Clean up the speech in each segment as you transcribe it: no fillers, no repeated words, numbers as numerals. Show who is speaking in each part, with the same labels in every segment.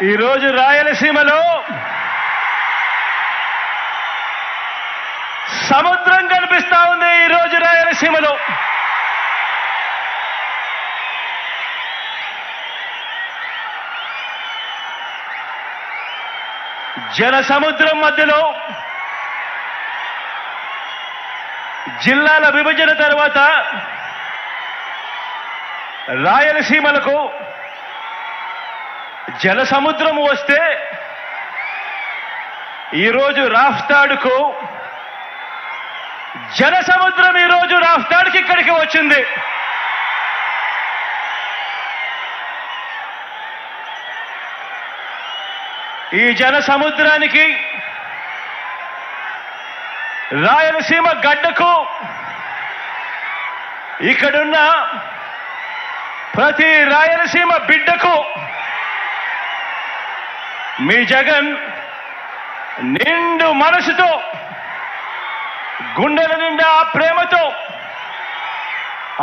Speaker 1: ఈరోజు రాయలసీమలో సముద్రం కనిపిస్తా ఉంది. ఈరోజు రాయలసీమలో జన సముద్రం మధ్యలో జిల్లాల విభజన తర్వాత రాయలసీమలకు జల సముద్రం వస్తే ఈరోజు రాఫ్తాడుకు జన సముద్రం ఈరోజు రాఫ్తాడుకి ఇక్కడికి వచ్చింది. ఈ జన సముద్రానికి రాయలసీమ గడ్డకు ఇక్కడున్న ప్రతి రాయలసీమ బిడ్డకు మీ జగన్ నిండు మనసుతో గుండెల నిండా ప్రేమతో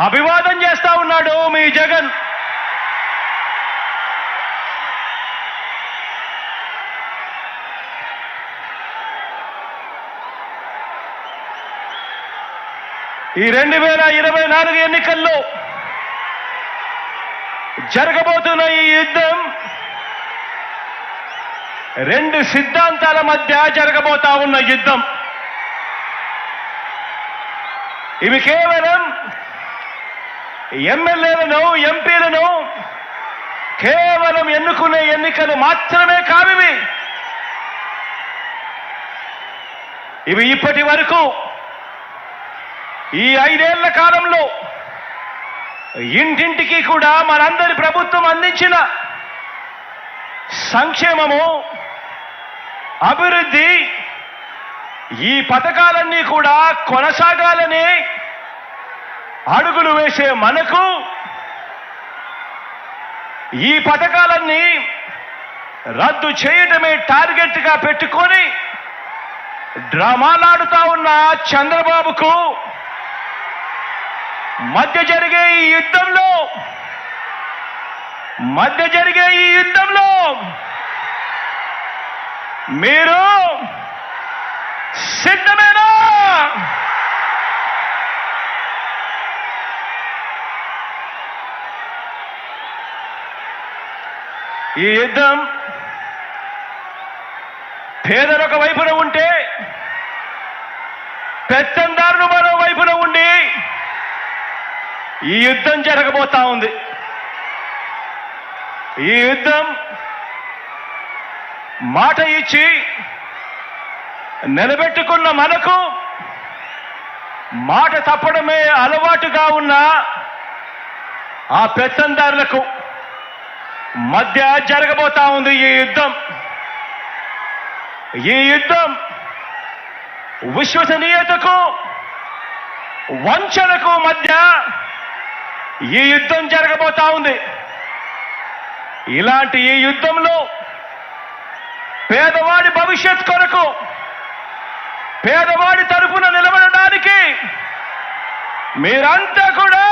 Speaker 1: అభివాదం చేస్తా ఉన్నాడు. మీ జగన్ ఈ 2024 ఎన్నికల్లో జరగబోతున్న ఈ యుద్ధం రెండు సిద్ధాంతాల మధ్య జరగబోతా ఉన్న యుద్ధం. ఇవి కేవలం ఎమ్మెల్యేలను ఎంపీలను కేవలం ఎన్నుకునే ఎన్నికలు మాత్రమే కావివి. ఇవి ఇప్పటి వరకు ఈ 5 ఏళ్ల కాలంలో ఇంటింటికి కూడా మనందరి ప్రభుత్వం అందించిన సంక్షేమము, అభివృద్ధి, ఈ పథకాలన్నీ కూడా కొనసాగాలని అడుగులు వేసే మనకు ఈ పథకాలన్నీ రద్దు చేయటమే టార్గెట్గా పెట్టుకొని డ్రామాలాడుతా ఉన్న చంద్రబాబుకు మధ్య జరిగే ఈ యుద్ధంలో మీరు సిద్ధమేనా? ఈ యుద్ధం పేదలొక వైపున ఉంటే పెత్తందారులు మరో వైపున ఉండి ఈ యుద్ధం జరగబోతా ఉంది. ఈ యుద్ధం మాట ఇచ్చి నిలబెట్టుకున్న మనకు మాట తప్పడమే అలవాటుగా ఉన్న ఆ పెత్తందారులకు మధ్య జరగబోతా ఉంది ఈ యుద్ధం. ఈ యుద్ధం విశ్వసనీయతకు వంచనకు మధ్య ఈ యుద్ధం జరగబోతా ఉంది. ఇలాంటి ఈ యుద్ధంలో పేదవాడి భవిష్యత్ కొరకు, పేదవాడి తరపున నిలబడడానికి మీరంతా కూడా